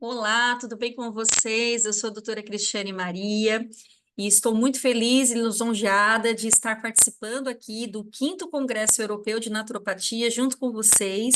Olá, tudo bem com vocês? Eu sou a doutora Cristiane Maria e estou muito feliz e lisonjeada de estar participando aqui do 5º Congresso Europeu de Naturopatia junto com vocês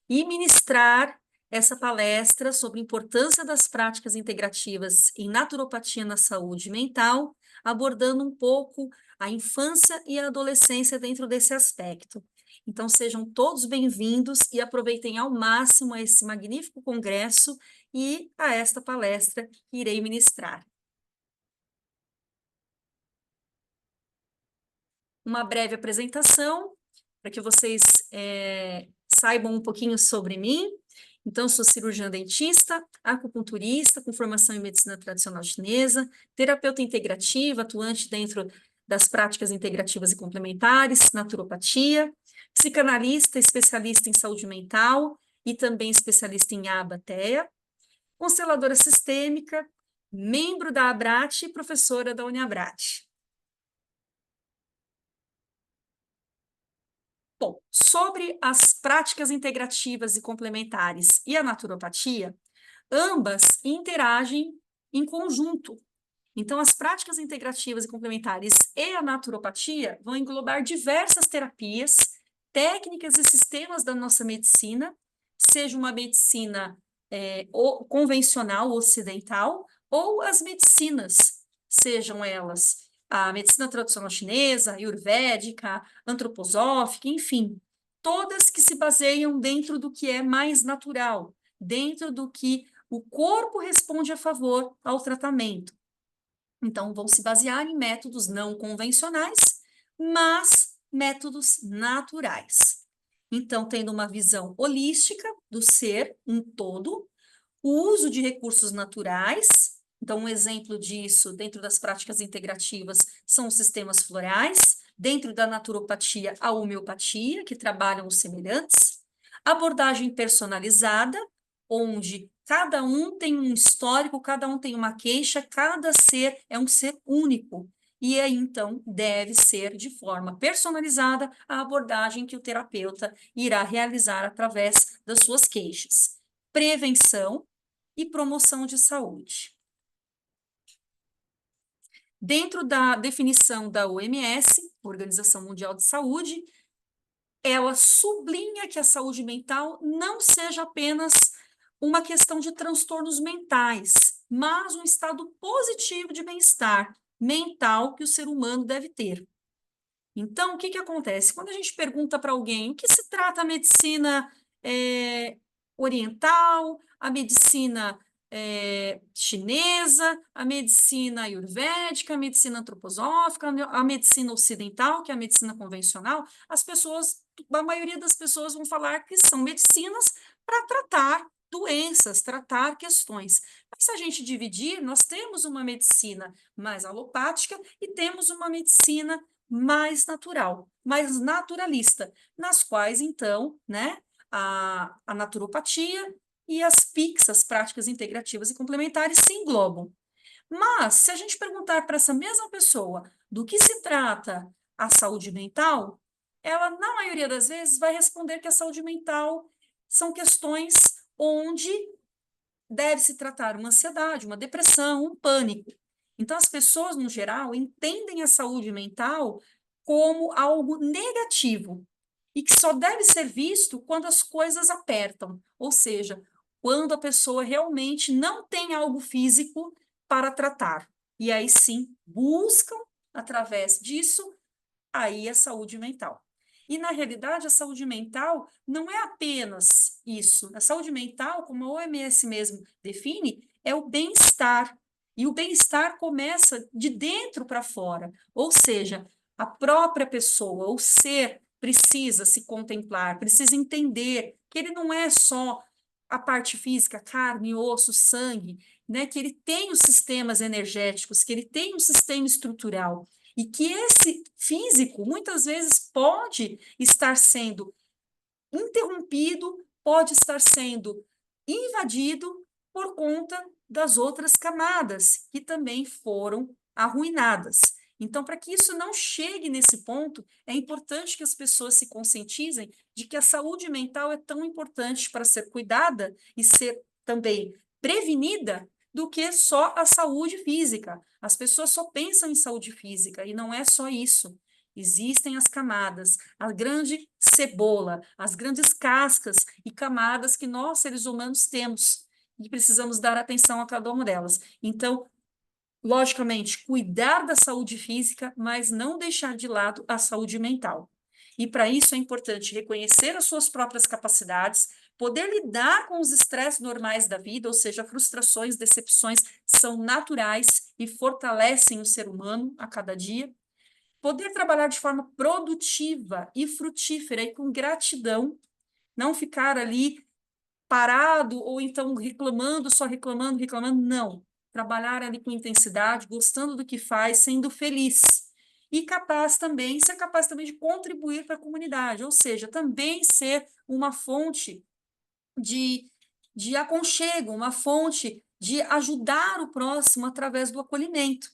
e ministrar essa palestra sobre a importância das práticas integrativas em naturopatia na saúde mental, abordando um pouco a infância e a adolescência dentro desse aspecto. Então, sejam todos bem-vindos e aproveitem ao máximo esse magnífico congresso e a esta palestra que irei ministrar. Uma breve apresentação, para que vocês saibam um pouquinho sobre mim. Então, sou cirurgiã dentista, acupunturista, com formação em medicina tradicional chinesa, terapeuta integrativa, atuante dentro das práticas integrativas e complementares, naturopatia, psicanalista, especialista em saúde mental e também especialista em ABA-TEA, consteladora sistêmica, membro da ABRAT e professora da Uniabrat. Bom, sobre as práticas integrativas e complementares e a naturopatia, ambas interagem em conjunto. Então, as práticas integrativas e complementares e a naturopatia vão englobar diversas terapias, técnicas e sistemas da nossa medicina, seja uma medicina convencional ocidental ou as medicinas, sejam elas a medicina tradicional chinesa, ayurvédica, antroposófica, enfim, todas que se baseiam dentro do que é mais natural, dentro do que o corpo responde a favor ao tratamento. Então, vão se basear em métodos não convencionais, mas métodos naturais. Então, tendo uma visão holística do ser, um todo, o uso de recursos naturais. Então, um exemplo disso, dentro das práticas integrativas, são os sistemas florais, dentro da naturopatia, a homeopatia, que trabalham os semelhantes, abordagem personalizada, onde cada um tem um histórico, cada um tem uma queixa, cada ser é um ser único. E aí, então, deve ser de forma personalizada a abordagem que o terapeuta irá realizar através das suas queixas. Prevenção e promoção de saúde. Dentro da definição da OMS, Organização Mundial de Saúde, ela sublinha que a saúde mental não seja apenas uma questão de transtornos mentais, mas um estado positivo de bem-estar mental que o ser humano deve ter. Então, o que acontece? Quando a gente pergunta para alguém o que se trata a medicina oriental, a medicina chinesa, a medicina ayurvédica, a medicina antroposófica, a medicina ocidental, que é a medicina convencional, a maioria das pessoas vão falar que são medicinas para tratar doenças, tratar questões. Mas se a gente dividir, nós temos uma medicina mais alopática e temos uma medicina mais natural, mais naturalista, nas quais, então, né, a naturopatia e as PICs, as práticas integrativas e complementares, se englobam. Mas, se a gente perguntar para essa mesma pessoa do que se trata a saúde mental, ela, na maioria das vezes, vai responder que a saúde mental são questões onde deve-se tratar uma ansiedade, uma depressão, um pânico. Então, as pessoas, no geral, entendem a saúde mental como algo negativo e que só deve ser visto quando as coisas apertam, ou seja, quando a pessoa realmente não tem algo físico para tratar. E aí sim, buscam, através disso, aí a saúde mental. E, na realidade, a saúde mental não é apenas isso. A saúde mental, como a OMS mesmo define, é o bem-estar. E o bem-estar começa de dentro para fora. Ou seja, a própria pessoa, o ser, precisa se contemplar, precisa entender que ele não é só a parte física, carne, osso, sangue, né? Que ele tem os sistemas energéticos, que ele tem um sistema estrutural. E que esse físico, muitas vezes, pode estar sendo interrompido, pode estar sendo invadido por conta das outras camadas, que também foram arruinadas. Então, para que isso não chegue nesse ponto, é importante que as pessoas se conscientizem de que a saúde mental é tão importante para ser cuidada e ser também prevenida do que só a saúde física. As pessoas só pensam em saúde física, e não é só isso. Existem as camadas, a grande cebola, as grandes cascas e camadas que nós, seres humanos, temos, e precisamos dar atenção a cada uma delas. Então, logicamente, cuidar da saúde física, mas não deixar de lado a saúde mental. E para isso é importante reconhecer as suas próprias capacidades, poder lidar com os estresses normais da vida, ou seja, frustrações, decepções são naturais e fortalecem o ser humano a cada dia. Poder trabalhar de forma produtiva e frutífera e com gratidão, não ficar ali parado ou então reclamando, só reclamando, reclamando, não. Trabalhar ali com intensidade, gostando do que faz, sendo feliz. E capaz também, ser capaz também de contribuir para a comunidade, ou seja, também ser uma fonte de, de aconchego, uma fonte de ajudar o próximo através do acolhimento.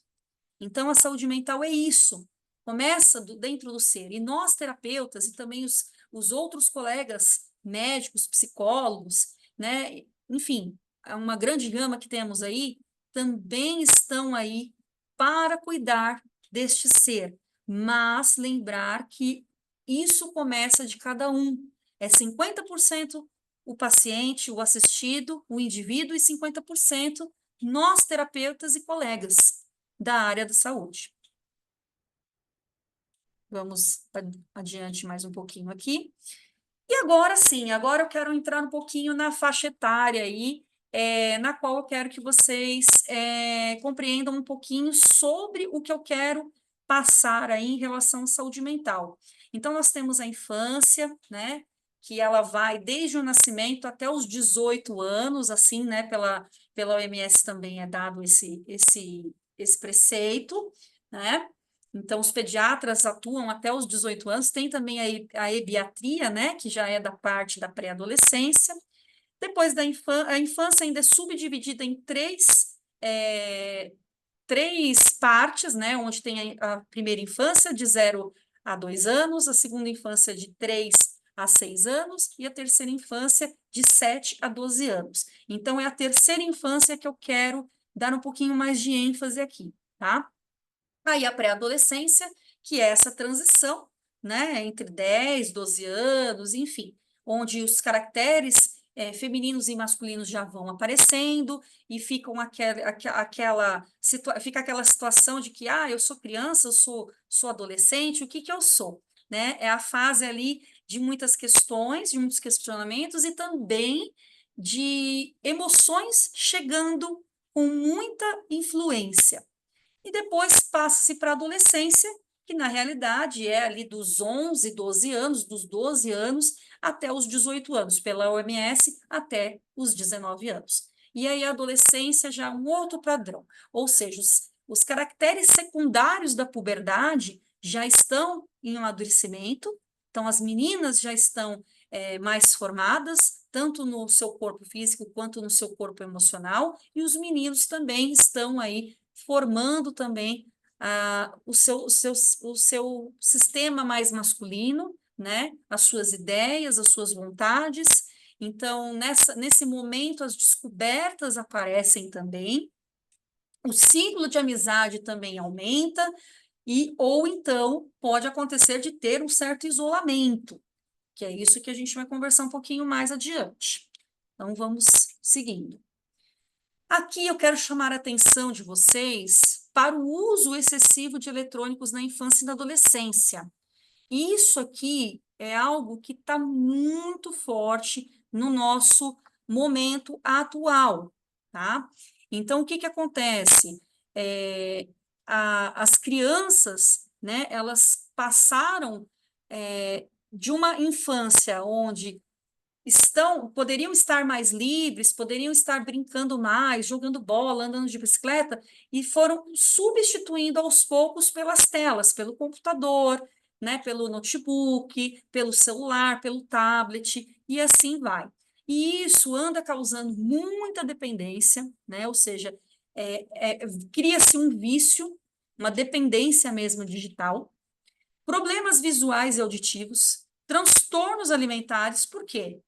Então, a saúde mental é isso, começa dentro do ser. E nós, terapeutas, e também os outros colegas médicos, psicólogos, né, enfim, é uma grande gama que temos aí, também estão aí para cuidar deste ser, mas lembrar que isso começa de cada um. É 50% o paciente, o assistido, o indivíduo, e 50% nós, terapeutas e colegas da área da saúde. Vamos adiante mais um pouquinho aqui. E agora sim, agora eu quero entrar um pouquinho na faixa etária aí, na qual eu quero que vocês compreendam um pouquinho sobre o que eu quero passar aí em relação à saúde mental. Então, nós temos a infância, né, que ela vai desde o nascimento até os 18 anos, assim, né, pela OMS também é dado esse preceito, né? Então, os pediatras atuam até os 18 anos, tem também a ebiatria, né, que já é da parte da pré-adolescência. Depois a infância ainda é subdividida em três partes, né, onde tem a primeira infância, de 0 a 2 anos, a segunda infância, de 3 a 6 anos, e a terceira infância, de 7 a 12 anos. Então, é a terceira infância que eu quero dar um pouquinho mais de ênfase aqui, tá? Aí a pré-adolescência, que é essa transição, né, entre 10, 12 anos, enfim, onde os caracteres femininos e masculinos já vão aparecendo e ficam fica aquela situação de que, eu sou criança, eu sou adolescente, o que que eu sou? Né? É a fase ali de muitas questões, de muitos questionamentos e também de emoções chegando com muita influência. E depois passa-se para a adolescência, que na realidade é ali dos 11, 12 anos, dos 12 anos até os 18 anos, pela OMS até os 19 anos. E aí a adolescência já é um outro padrão, ou seja, os caracteres secundários da puberdade já estão em amadurecimento, então as meninas já estão mais formadas, tanto no seu corpo físico quanto no seu corpo emocional, e os meninos também estão aí formando também o seu sistema mais masculino, né? As suas ideias, as suas vontades. Então, nesse momento, as descobertas aparecem também, o ciclo de amizade também aumenta, ou então pode acontecer de ter um certo isolamento, que é isso que a gente vai conversar um pouquinho mais adiante. Então, vamos seguindo. Aqui eu quero chamar a atenção de vocês para o uso excessivo de eletrônicos na infância e na adolescência. Isso aqui é algo que está muito forte no nosso momento atual, tá? Então, o que que acontece? As crianças, né, elas passaram de uma infância onde poderiam estar mais livres, poderiam estar brincando mais, jogando bola, andando de bicicleta, e foram substituindo aos poucos pelas telas, pelo computador, né, pelo notebook, pelo celular, pelo tablet, e assim vai. E isso anda causando muita dependência, né, ou seja, cria-se um vício, uma dependência mesmo digital, problemas visuais e auditivos, transtornos alimentares, por quê?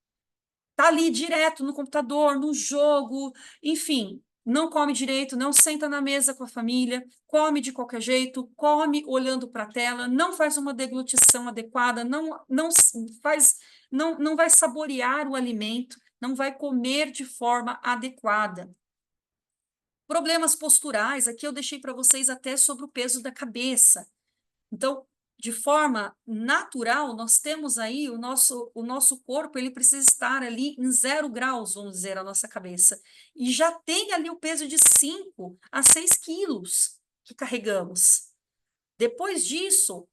tá ali direto no computador, no jogo, enfim, não come direito, não senta na mesa com a família, come de qualquer jeito, come olhando para a tela, não faz uma deglutição adequada, não faz, não vai saborear o alimento, não vai comer de forma adequada. Problemas posturais, aqui eu deixei para vocês até sobre o peso da cabeça. Então, de forma natural, nós temos aí o nosso corpo, ele precisa estar ali em 0 graus, vamos dizer, a nossa cabeça. E já tem ali o peso de 5 a 6 quilos que carregamos. Depois disso,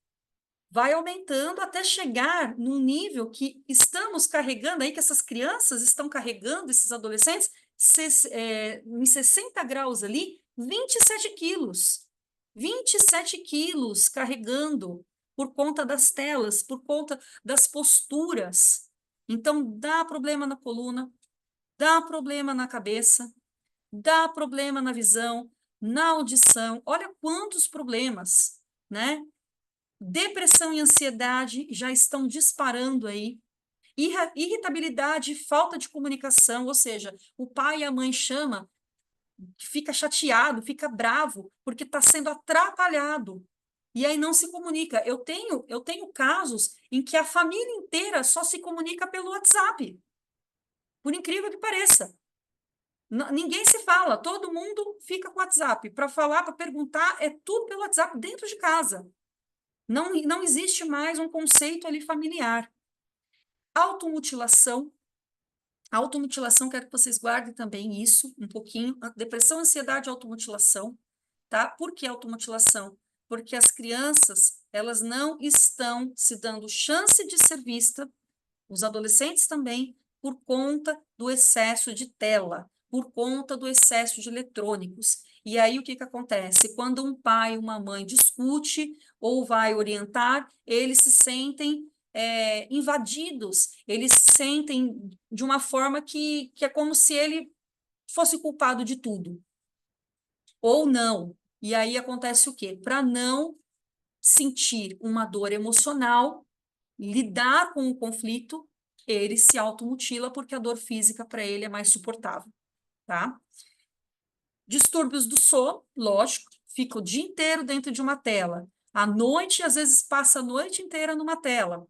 vai aumentando até chegar num nível que estamos carregando aí, que essas crianças estão carregando, esses adolescentes, em 60 graus ali, 27 quilos. 27 quilos carregando por conta das telas, por conta das posturas. Então, dá problema na coluna, dá problema na cabeça, dá problema na visão, na audição. Olha quantos problemas, né? Depressão e ansiedade já estão disparando aí. Irritabilidade, falta de comunicação, ou seja, o pai e a mãe chama, fica chateado, fica bravo, porque está sendo atrapalhado. E aí não se comunica. Eu tenho casos em que a família inteira só se comunica pelo WhatsApp. Por incrível que pareça. Ninguém se fala, todo mundo fica com o WhatsApp. Para falar, para perguntar, é tudo pelo WhatsApp dentro de casa. Não existe mais um conceito ali familiar. Automutilação. Automutilação, quero que vocês guardem também isso um pouquinho. Depressão, ansiedade, automutilação, tá? Por que automutilação? Porque as crianças, elas não estão se dando chance de ser vista, os adolescentes também, por conta do excesso de tela, por conta do excesso de eletrônicos. E aí o que acontece? Quando um pai e uma mãe discute ou vai orientar, eles se sentem invadidos, eles se sentem de uma forma que é como se ele fosse culpado de tudo. Ou não. E aí acontece o quê? Para não sentir uma dor emocional, lidar com o conflito, ele se automutila porque a dor física para ele é mais suportável, tá? Distúrbios do sono, lógico, fica o dia inteiro dentro de uma tela. À noite, às vezes, passa a noite inteira numa tela.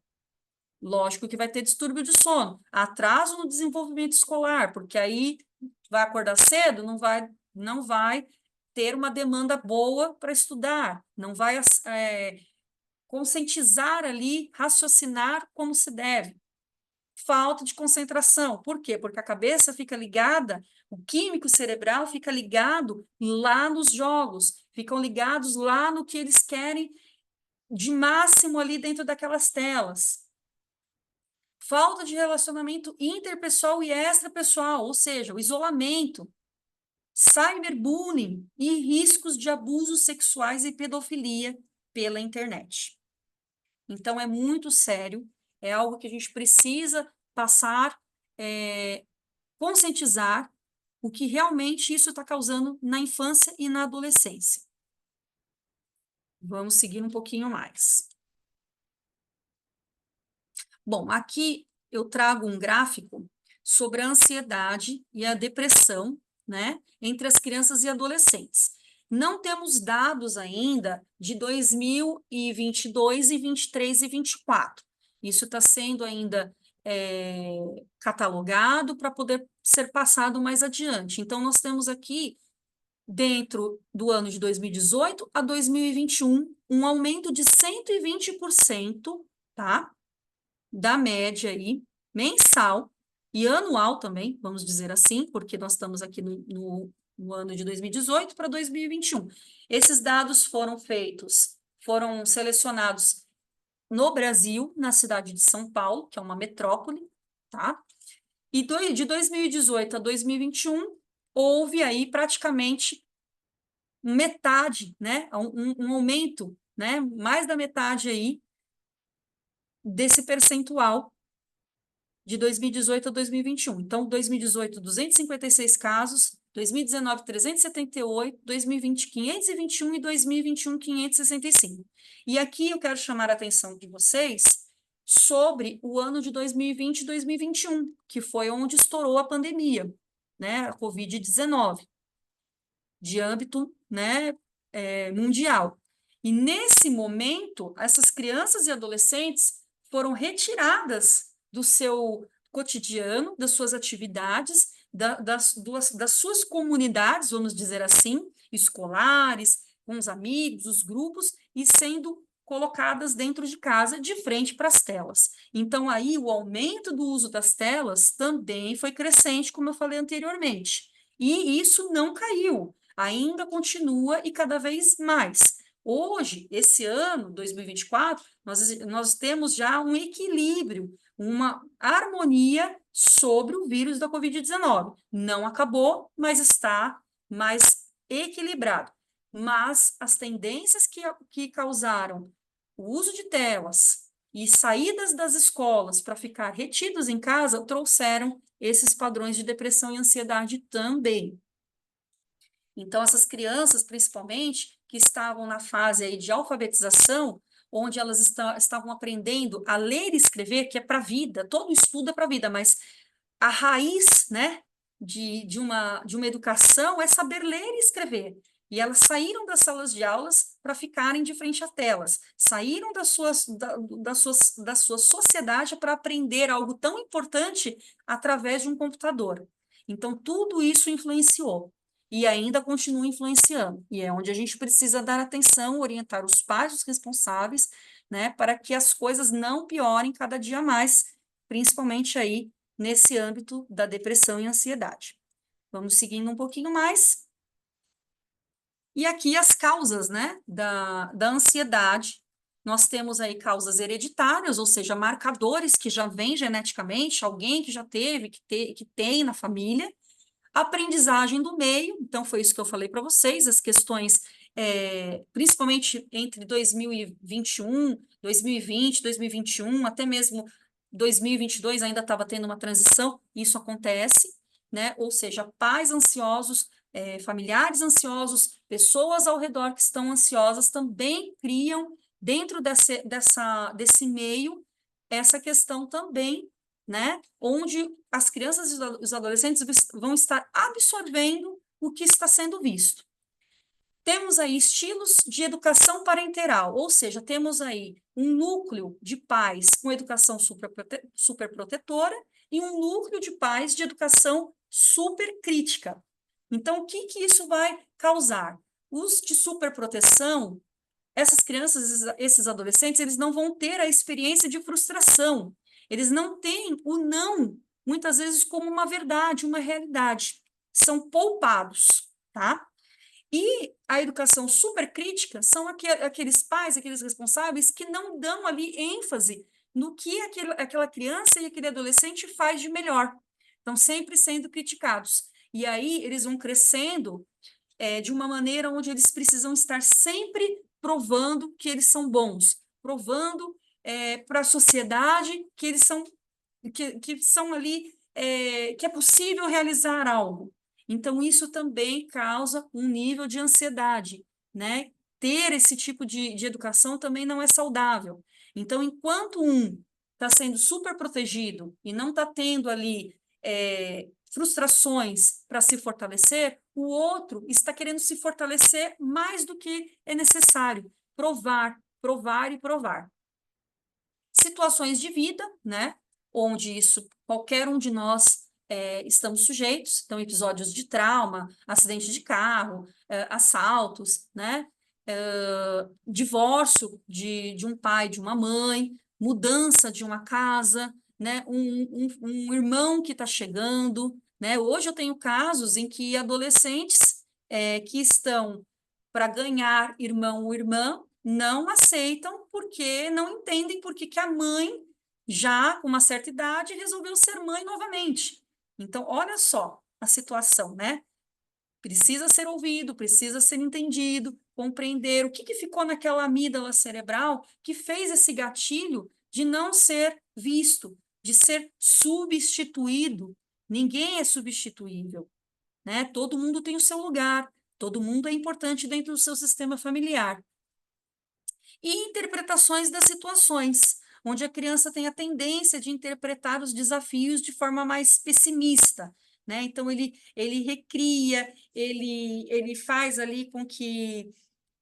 Lógico que vai ter distúrbio de sono. Atraso no desenvolvimento escolar, porque aí vai acordar cedo, não vai ter uma demanda boa para estudar, não vai conscientizar ali, raciocinar como se deve. Falta de concentração. Por quê? Porque a cabeça fica ligada, o químico cerebral fica ligado lá nos jogos, ficam ligados lá no que eles querem de máximo ali dentro daquelas telas. Falta de relacionamento interpessoal e extrapessoal, ou seja, o isolamento, cyberbullying e riscos de abusos sexuais e pedofilia pela internet. Então, é muito sério, é algo que a gente precisa passar, conscientizar o que realmente isso está causando na infância e na adolescência. Vamos seguir um pouquinho mais. Bom, aqui eu trago um gráfico sobre a ansiedade e a depressão, né, entre as crianças e adolescentes. Não temos dados ainda de 2022 e 23 e 24. Isso está sendo ainda catalogado para poder ser passado mais adiante. Então, nós temos aqui, dentro do ano de 2018 a 2021, um aumento de 120%, tá? Da média aí, mensal e anual também, vamos dizer assim, porque nós estamos aqui no ano de 2018 para 2021. Esses dados foram selecionados no Brasil, na cidade de São Paulo, que é uma metrópole, tá? E de 2018 a 2021, houve aí praticamente metade, né? Um aumento, né? Mais da metade aí desse percentual de 2018 a 2021. Então, 2018, 256 casos, 2019, 378, 2020, 521 e 2021, 565. E aqui eu quero chamar a atenção de vocês sobre o ano de 2020 e 2021, que foi onde estourou a pandemia, né, a Covid-19, de âmbito, né, mundial. E nesse momento, essas crianças e adolescentes foram retiradas do seu cotidiano, das suas atividades, das suas comunidades, vamos dizer assim, escolares, com os amigos, os grupos, e sendo colocadas dentro de casa, de frente para as telas. Então, aí, o aumento do uso das telas também foi crescente, como eu falei anteriormente. E isso não caiu, ainda continua e cada vez mais. Hoje, esse ano, 2024, nós temos já um equilíbrio, uma harmonia sobre o vírus da Covid-19. Não acabou, mas está mais equilibrado. Mas as tendências que causaram o uso de telas e saídas das escolas para ficar retidos em casa trouxeram esses padrões de depressão e ansiedade também. Então, essas crianças, principalmente, que estavam na fase aí de alfabetização, onde elas estavam aprendendo a ler e escrever, que é para a vida, todo estudo é para a vida, mas a raiz, né, de uma educação é saber ler e escrever. E elas saíram das salas de aulas para ficarem de frente a telas, saíram da sua sociedade para aprender algo tão importante através de um computador. Então, tudo isso influenciou e ainda continua influenciando. E é onde a gente precisa dar atenção, orientar os pais, os responsáveis, né, para que as coisas não piorem cada dia mais, principalmente aí nesse âmbito da depressão e ansiedade. Vamos seguindo um pouquinho mais. E aqui as causas, né, da ansiedade. Nós temos aí causas hereditárias, ou seja, marcadores que já vêm geneticamente, alguém que já teve, que tem na família. Aprendizagem do meio, então foi isso que eu falei para vocês, as questões, principalmente entre 2021, 2020, 2021, até mesmo 2022 ainda estava tendo uma transição, isso acontece, né? Ou seja, pais ansiosos, familiares ansiosos, pessoas ao redor que estão ansiosas também criam dentro desse meio essa questão também, né? Onde as crianças e os adolescentes vão estar absorvendo o que está sendo visto. Temos aí estilos de educação parenteral, ou seja, temos aí um núcleo de pais com educação superprotetora e um núcleo de pais de educação supercrítica. Então, o que isso vai causar? Os de superproteção, essas crianças, esses adolescentes, eles não vão ter a experiência de frustração. Eles não têm o não, muitas vezes, como uma verdade, uma realidade. São poupados, tá? E a educação supercrítica são aqueles pais, aqueles responsáveis que não dão ali ênfase no que aquela criança e aquele adolescente faz de melhor. Estão sempre sendo criticados. E aí eles vão crescendo de uma maneira onde eles precisam estar sempre provando que eles são bons, provando para a sociedade que eles são, que são ali, que é possível realizar algo. Então, isso também causa um nível de ansiedade, né? Ter esse tipo de educação também não é saudável. Então, enquanto um está sendo super protegido e não está tendo ali frustrações para se fortalecer, o outro está querendo se fortalecer mais do que é necessário. Provar, provar e provar. Situações de vida, né? Onde isso, qualquer um de nós estamos sujeitos, então episódios de trauma, acidente de carro, assaltos, né? Divórcio de um pai, de uma mãe, mudança de uma casa, né? Um irmão que está chegando, né? Hoje eu tenho casos em que adolescentes que estão para ganhar irmão ou irmã não aceitam porque não entendem por que a mãe, já com uma certa idade, resolveu ser mãe novamente. Então, olha só a situação, né? Precisa ser ouvido, precisa ser entendido, compreender o que ficou naquela amígdala cerebral que fez esse gatilho de não ser visto, de ser substituído. Ninguém é substituível, né? Todo mundo tem o seu lugar, todo mundo é importante dentro do seu sistema familiar. E interpretações das situações, onde a criança tem a tendência de interpretar os desafios de forma mais pessimista, né? Então, ele recria, ele faz ali com que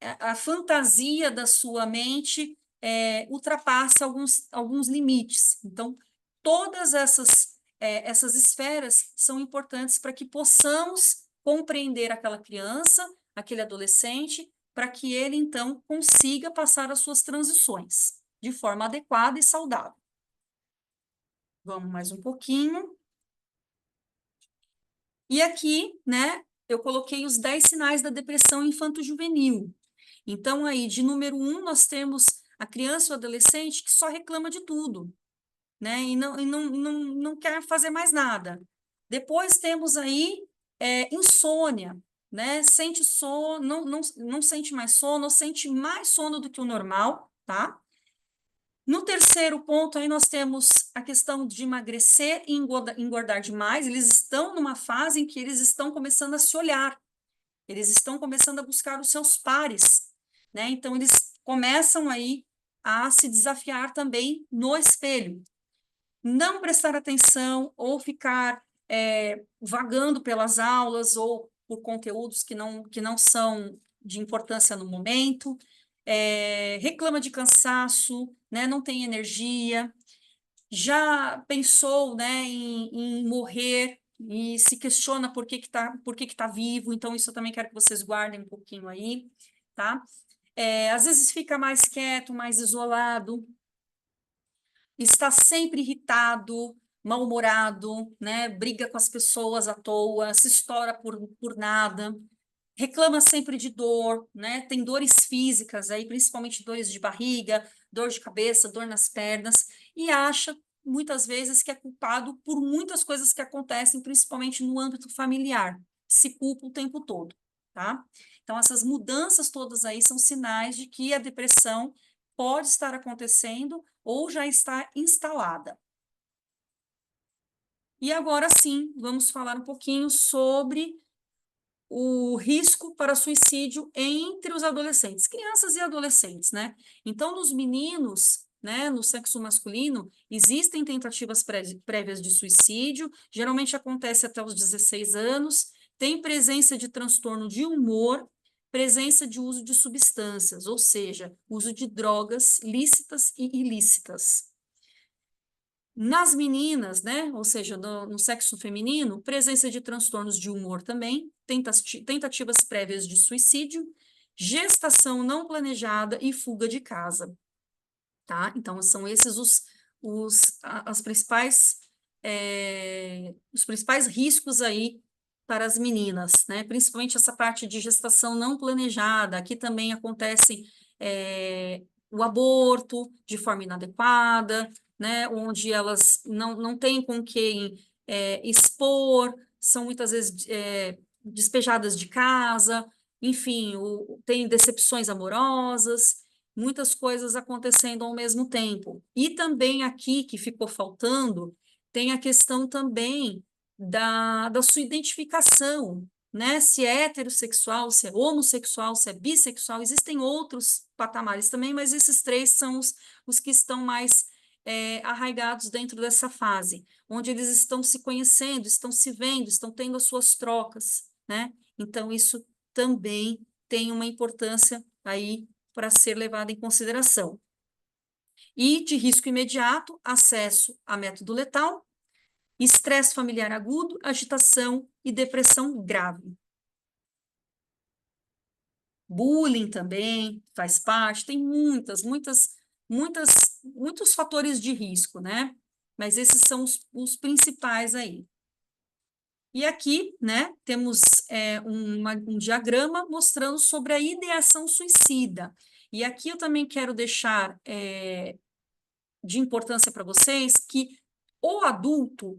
a fantasia da sua mente ultrapassa alguns limites. Então, todas essas esferas são importantes para que possamos compreender aquela criança, aquele adolescente, para que ele, então, consiga passar as suas transições de forma adequada e saudável. Vamos mais um pouquinho. E aqui, né, eu coloquei os 10 sinais da depressão infanto-juvenil. Então, aí, de número 1, nós temos a criança ou adolescente que só reclama de tudo, né? E não quer fazer mais nada. Depois temos aí insônia, né? Sente sono, não sente mais sono, ou sente mais sono do que o normal, tá? No terceiro ponto, aí nós temos a questão de emagrecer e engordar demais. Eles estão numa fase em que eles estão começando a se olhar, eles estão começando a buscar os seus pares, né? Então, eles começam aí a se desafiar também no espelho. Não prestar atenção ou ficar vagando pelas aulas ou por conteúdos que não são de importância no momento, reclama de cansaço, né? Não tem energia, já pensou, né, em morrer e se questiona por que tá vivo, então isso eu também quero que vocês guardem um pouquinho aí, tá? Às vezes fica mais quieto, mais isolado, está sempre irritado, mal-humorado, né? Briga com as pessoas à toa, se estoura por nada, reclama sempre de dor, né? Tem dores físicas aí, principalmente dores de barriga, dor de cabeça, dor nas pernas, e acha muitas vezes que é culpado por muitas coisas que acontecem, principalmente no âmbito familiar, se culpa o tempo todo, tá? Então, essas mudanças todas aí são sinais de que a depressão pode estar acontecendo ou já está instalada. E agora sim, vamos falar um pouquinho sobre o risco para suicídio entre os adolescentes, crianças e adolescentes, né? Então, nos meninos, né, no sexo masculino, existem tentativas prévias de suicídio, geralmente acontece até os 16 anos, tem presença de transtorno de humor, presença de uso de substâncias, ou seja, uso de drogas lícitas e ilícitas. Nas meninas, né, ou seja, no sexo feminino, presença de transtornos de humor também, tentativas prévias de suicídio, gestação não planejada e fuga de casa, tá? Então, são esses os principais riscos aí para as meninas, né? Principalmente essa parte de gestação não planejada. Aqui também acontece o aborto de forma inadequada, né? Onde elas não têm com quem expor, são muitas vezes despejadas de casa, enfim, tem decepções amorosas, muitas coisas acontecendo ao mesmo tempo. E também aqui, que ficou faltando, tem a questão também da sua identificação, né? Se é heterossexual, se é homossexual, se é bissexual, existem outros patamares também, mas esses três são os que estão mais arraigados dentro dessa fase, onde eles estão se conhecendo, estão se vendo, estão tendo as suas trocas, né? Então, isso também tem uma importância aí para ser levado em consideração. E de risco imediato, acesso a método letal, estresse familiar agudo, agitação e depressão grave. Bullying também faz parte, tem muitos fatores de risco, né? Mas esses são os principais aí. E aqui, né, temos um diagrama mostrando sobre a ideação suicida. E aqui eu também quero deixar de importância para vocês que o adulto,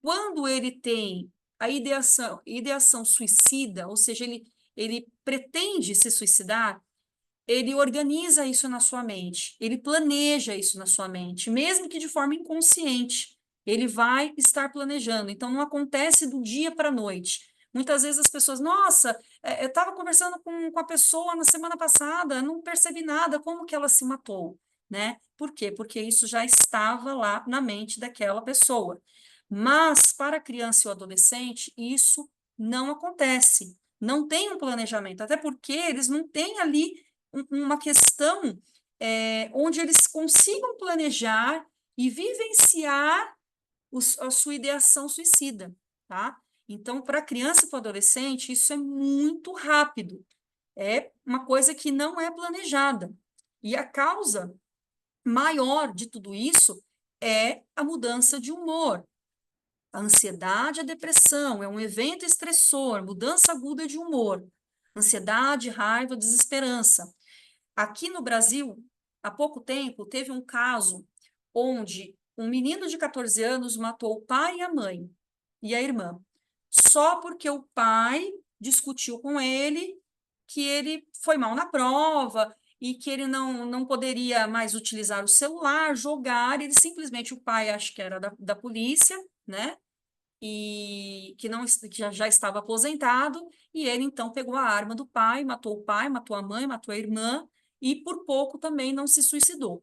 quando ele tem a ideação suicida, ou seja, ele pretende se suicidar, ele organiza isso na sua mente, ele planeja isso na sua mente, mesmo que de forma inconsciente. Ele vai estar planejando. Então, não acontece do dia para a noite. Muitas vezes as pessoas, nossa, eu estava conversando com a pessoa na semana passada, não percebi nada, como que ela se matou? né? Por quê? Porque isso já estava lá na mente daquela pessoa. Mas para a criança e o adolescente, isso não acontece. Não tem um planejamento, até porque eles não têm ali uma questão onde eles consigam planejar e vivenciar a sua ideação suicida, tá? Então, para a criança e para o adolescente, isso é muito rápido. É uma coisa que não é planejada. E a causa maior de tudo isso é a mudança de humor. A ansiedade, a depressão, é um evento estressor, mudança aguda de humor. Ansiedade, raiva, desesperança. Aqui no Brasil, há pouco tempo, teve um caso onde um menino de 14 anos matou o pai e a mãe e a irmã, só porque o pai discutiu com ele que ele foi mal na prova e que ele não poderia mais utilizar o celular, jogar, ele simplesmente, o pai, acho que era da polícia, né? E que não que já estava aposentado, e ele então pegou a arma do pai, matou a mãe, matou a irmã, e por pouco também não se suicidou.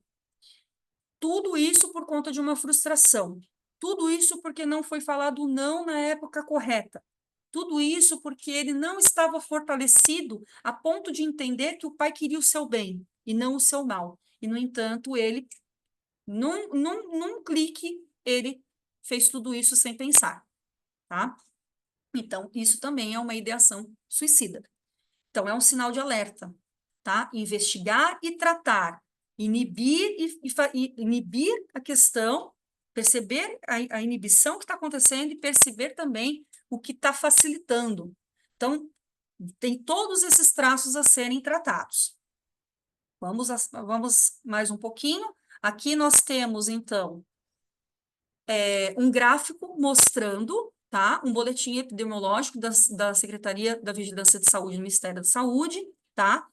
Tudo isso por conta de uma frustração. Tudo isso porque não foi falado não na época correta. Tudo isso porque ele não estava fortalecido a ponto de entender que o pai queria o seu bem e não o seu mal. E, no entanto, ele, num clique, ele fez tudo isso sem pensar, tá? Então, isso também é uma ideação suicida. Então, é um sinal de alerta, tá? Investigar e tratar, inibir e inibir a questão, perceber a inibição que está acontecendo e perceber também o que está facilitando. Então, tem todos esses traços a serem tratados. Vamos mais um pouquinho. Aqui nós temos, então, um gráfico mostrando, tá, um boletim epidemiológico da Secretaria da Vigilância de Saúde do Ministério da Saúde, tá,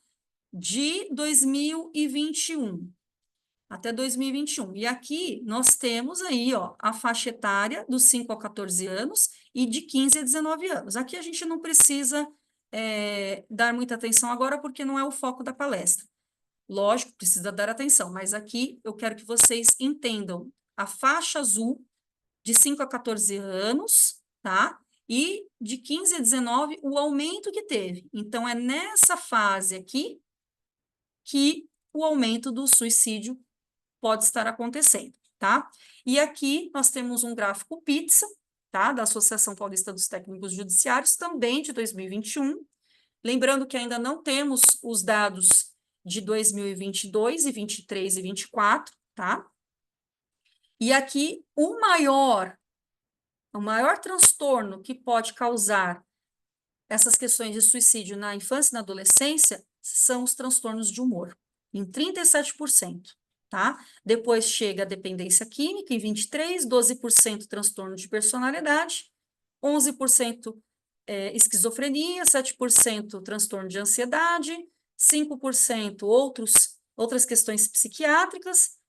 de 2021 até 2021. E aqui nós temos aí, ó, a faixa etária dos 5 a 14 anos e de 15 a 19 anos. Aqui a gente não precisa dar muita atenção agora, porque não é o foco da palestra. Lógico, precisa dar atenção, mas aqui eu quero que vocês entendam a faixa azul de 5 a 14 anos, tá? E de 15 a 19, o aumento que teve. Então, é nessa fase aqui que o aumento do suicídio pode estar acontecendo, tá? E aqui nós temos um gráfico PITSA, tá? Da Associação Paulista dos Técnicos Judiciários, também de 2021. Lembrando que ainda não temos os dados de 2022 e 23 e 24, tá? E aqui o maior transtorno que pode causar essas questões de suicídio na infância e na adolescência são os transtornos de humor, em 37%, tá? Depois chega a dependência química, em 23%, 12% transtorno de personalidade, 11% esquizofrenia, 7% transtorno de ansiedade, 5% outras questões psiquiátricas,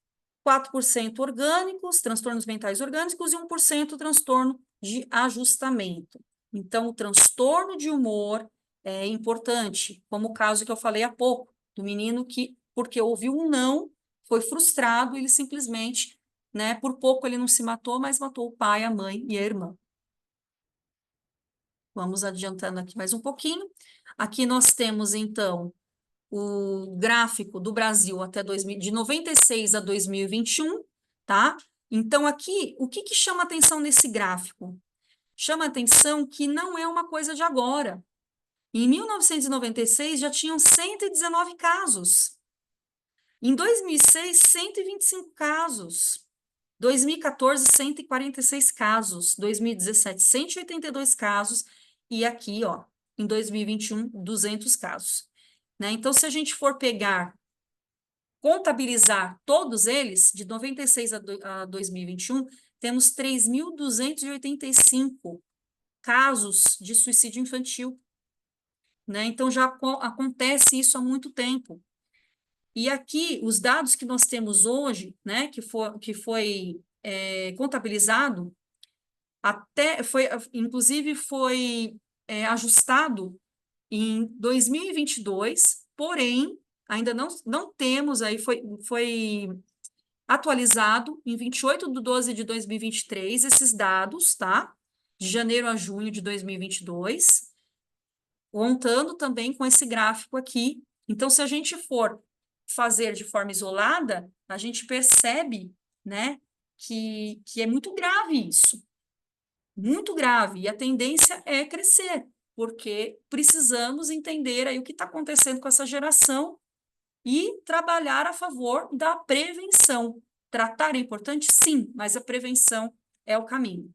4% orgânicos, transtornos mentais orgânicos, e 1% transtorno de ajustamento. Então, o transtorno de humor é importante, como o caso que eu falei há pouco, do menino que, porque ouviu um não, foi frustrado, ele simplesmente, né, por pouco ele não se matou, mas matou o pai, a mãe e a irmã. Vamos adiantando aqui mais um pouquinho. Aqui nós temos, então, o gráfico do Brasil até 2000, de 96 a 2021, tá? Então, aqui, o que chama atenção nesse gráfico? Chama atenção que não é uma coisa de agora. Em 1996, já tinham 119 casos. Em 2006, 125 casos. 2014, 146 casos. 2017, 182 casos. E aqui, ó, em 2021, 200 casos. Né? Então, se a gente for contabilizar todos eles, de 96 a 2021, temos 3.285 casos de suicídio infantil. Né? Então, já acontece isso há muito tempo. E aqui, os dados que nós temos hoje, né, que foi contabilizado, inclusive foi ajustado em 2022, porém, ainda não temos, aí foi atualizado em 28/12/2023 esses dados, tá? De janeiro a junho de 2022, contando também com esse gráfico aqui. Então, se a gente for fazer de forma isolada, a gente percebe, né, que é muito grave isso, muito grave, e a tendência é crescer, porque precisamos entender aí o que está acontecendo com essa geração e trabalhar a favor da prevenção. Tratar é importante? Sim, mas a prevenção é o caminho.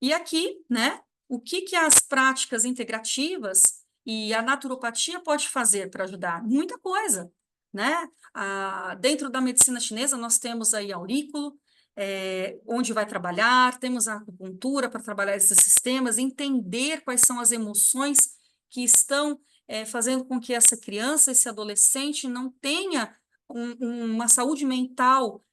E aqui, né, o que as práticas integrativas e a naturopatia pode fazer para ajudar? Muita coisa, né? Dentro da medicina chinesa, nós temos aí aurículo, onde vai trabalhar, temos a acupuntura para trabalhar esses sistemas, entender quais são as emoções que estão fazendo com que essa criança, esse adolescente, não tenha uma saúde mental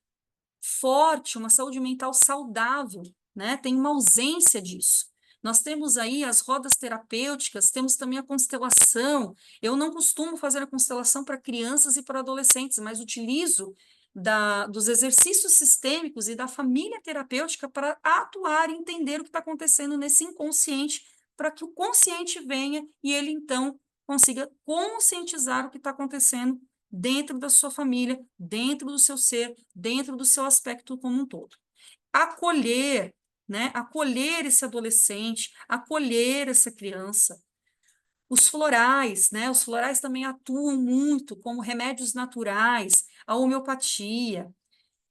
forte, uma saúde mental saudável, né? Tem uma ausência disso. Nós temos aí as rodas terapêuticas, temos também a constelação. Eu não costumo fazer a constelação para crianças e para adolescentes, mas utilizo dos exercícios sistêmicos e da família terapêutica para atuar e entender o que está acontecendo nesse inconsciente, para que o consciente venha e ele, então, consiga conscientizar o que está acontecendo dentro da sua família, dentro do seu ser, dentro do seu aspecto como um todo. Acolher, né? Acolher esse adolescente, acolher essa criança. Os florais, né? Os florais também atuam muito como remédios naturais, a homeopatia,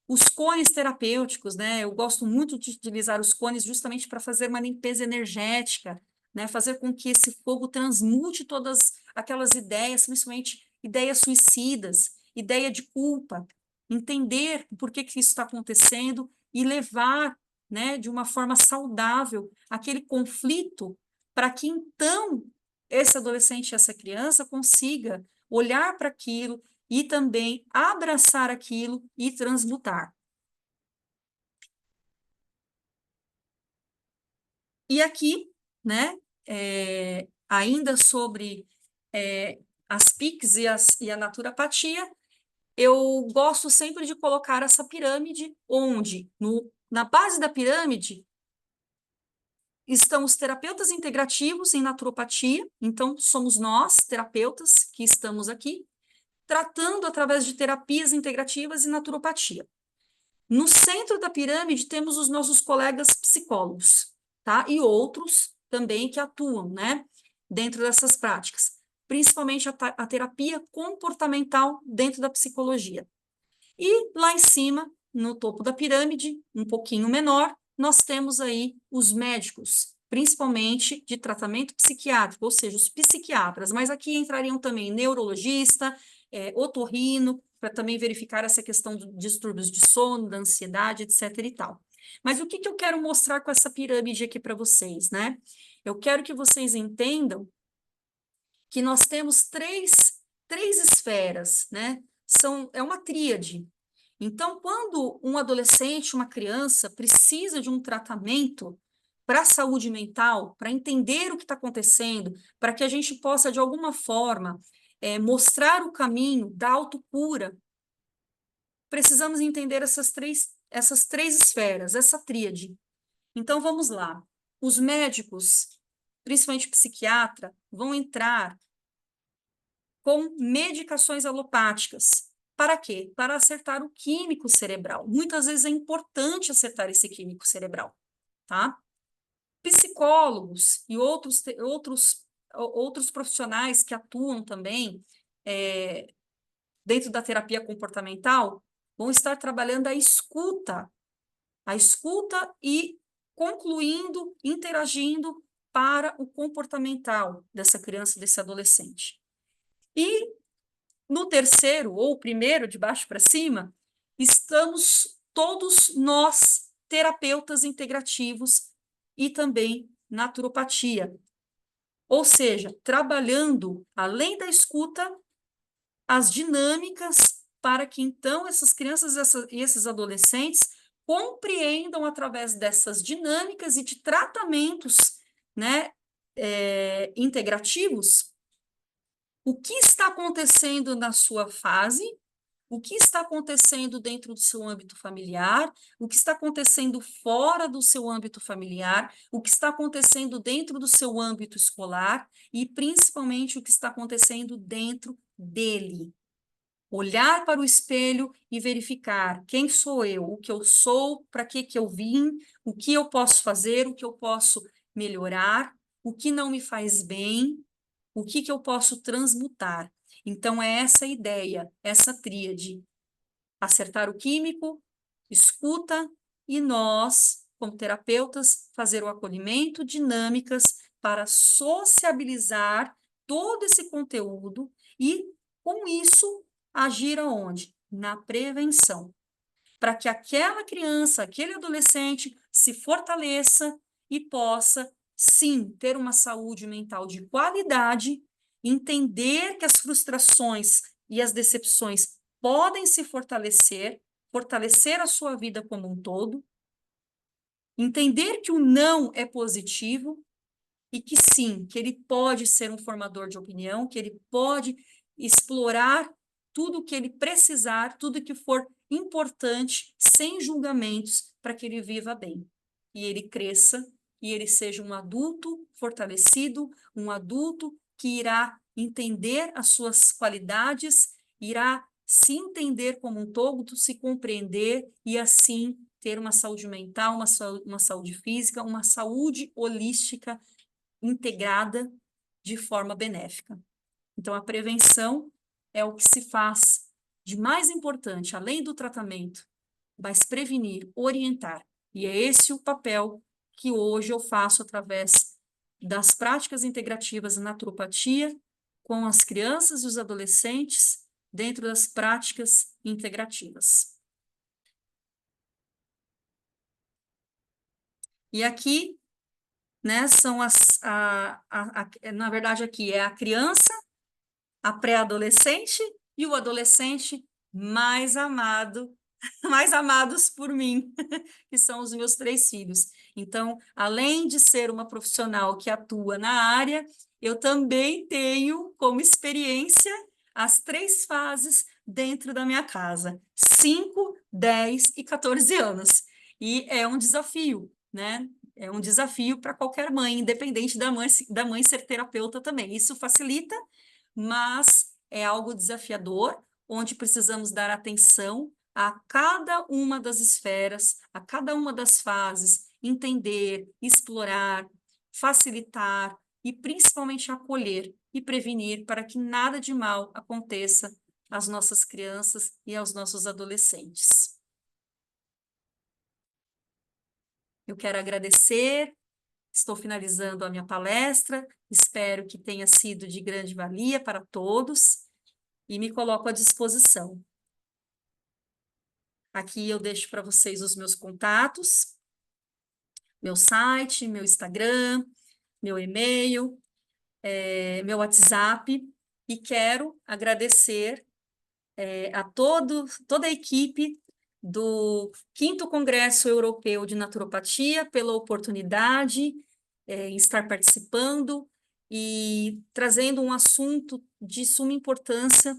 os cones terapêuticos, né? Eu gosto muito de utilizar os cones justamente para fazer uma limpeza energética, né? Fazer com que esse fogo transmute todas aquelas ideias, principalmente ideias suicidas, ideia de culpa, entender por que isso está acontecendo e levar, né, de uma forma saudável aquele conflito para que então esse adolescente, essa criança consiga olhar para aquilo e também abraçar aquilo e transmutar. E aqui, né, ainda sobre as PICs e a naturopatia, eu gosto sempre de colocar essa pirâmide, onde na base da pirâmide estão os terapeutas integrativos em naturopatia, então somos nós, terapeutas, que estamos aqui, tratando através de terapias integrativas e naturopatia. No centro da pirâmide temos os nossos colegas psicólogos, tá? E outros também que atuam, né, dentro dessas práticas, principalmente a terapia comportamental dentro da psicologia. E lá em cima, no topo da pirâmide, um pouquinho menor, nós temos aí os médicos, principalmente de tratamento psiquiátrico, ou seja, os psiquiatras, mas aqui entrariam também neurologista, otorrino, para também verificar essa questão de distúrbios de sono, da ansiedade, etc. e tal. Mas o que eu quero mostrar com essa pirâmide aqui para vocês, né? Eu quero que vocês entendam que nós temos três esferas, né? É uma tríade. Então, quando um adolescente, uma criança, precisa de um tratamento para a saúde mental, para entender o que está acontecendo, para que a gente possa, de alguma forma, mostrar o caminho da autocura, precisamos entender essas três esferas, essa tríade. Então, vamos lá. Os médicos, principalmente psiquiatra, vão entrar com medicações alopáticas. Para quê? Para acertar o químico cerebral. Muitas vezes é importante acertar esse químico cerebral, tá? Psicólogos e outros profissionais que atuam também dentro da terapia comportamental vão estar trabalhando a escuta e concluindo, interagindo para o comportamental dessa criança, desse adolescente. E no terceiro, ou primeiro, de baixo para cima, estamos todos nós, terapeutas integrativos e também naturopatia. Ou seja, trabalhando, além da escuta, as dinâmicas para que, então, essas crianças e esses adolescentes compreendam, através dessas dinâmicas e de tratamentos, né, integrativos, o que está acontecendo na sua fase, o que está acontecendo dentro do seu âmbito familiar, o que está acontecendo fora do seu âmbito familiar, o que está acontecendo dentro do seu âmbito escolar e principalmente o que está acontecendo dentro dele. Olhar para o espelho e verificar quem sou eu, o que eu sou, para que eu vim, o que eu posso fazer, o que eu posso melhorar, o que não me faz bem, o que eu posso transmutar. Então, é essa a ideia, essa tríade. Acertar o químico, escuta e nós, como terapeutas, fazer o acolhimento, dinâmicas para sociabilizar todo esse conteúdo e, com isso, agir aonde? Na prevenção, para que aquela criança, aquele adolescente se fortaleça e possa, sim, ter uma saúde mental de qualidade, entender que as frustrações e as decepções podem se fortalecer, fortalecer a sua vida como um todo, entender que o não é positivo e que sim, que ele pode ser um formador de opinião, que ele pode explorar tudo o que ele precisar, tudo que for importante, sem julgamentos, para que ele viva bem. E ele cresça, e ele seja um adulto fortalecido, um adulto que irá entender as suas qualidades, irá se entender como um todo, se compreender e assim ter uma saúde mental, uma saúde física, uma saúde holística integrada de forma benéfica. Então, a prevenção é o que se faz de mais importante, além do tratamento, mas prevenir, orientar. E é esse o papel que hoje eu faço através das práticas integrativas na naturopatia, com as crianças e os adolescentes, dentro das práticas integrativas. E aqui, né, são na verdade, aqui é a criança, a pré-adolescente e o adolescente mais amado, mais amados por mim, que são os meus 3 filhos. Então, além de ser uma profissional que atua na área, eu também tenho como experiência as 3 fases dentro da minha casa: 5, 10 e 14 anos. E é um desafio, né? É um desafio para qualquer mãe, independente da mãe ser terapeuta também. Isso facilita, mas é algo desafiador, onde precisamos dar atenção a cada uma das esferas, a cada uma das fases, entender, explorar, facilitar e principalmente acolher e prevenir para que nada de mal aconteça às nossas crianças e aos nossos adolescentes. Eu quero agradecer. Estou finalizando a minha palestra, espero que tenha sido de grande valia para todos e me coloco à disposição. Aqui eu deixo para vocês os meus contatos, meu site, meu Instagram, meu e-mail, meu WhatsApp, e quero agradecer a toda a equipe do 5º Congresso Europeu de Naturopatia pela oportunidade em estar participando e trazendo um assunto de suma importância,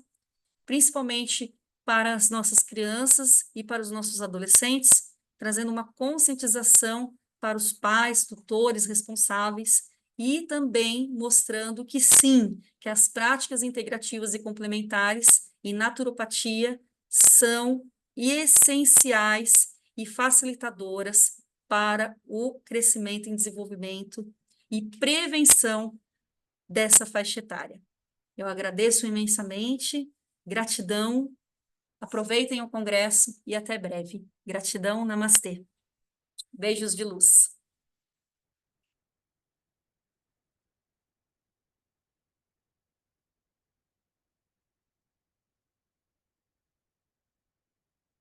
principalmente para as nossas crianças e para os nossos adolescentes, trazendo uma conscientização para os pais, tutores, responsáveis, e também mostrando que sim, que as práticas integrativas e complementares e naturopatia são essenciais e facilitadoras para o crescimento e desenvolvimento e prevenção dessa faixa etária. Eu agradeço imensamente, gratidão, aproveitem o congresso e até breve. Gratidão, namastê. Beijos de luz.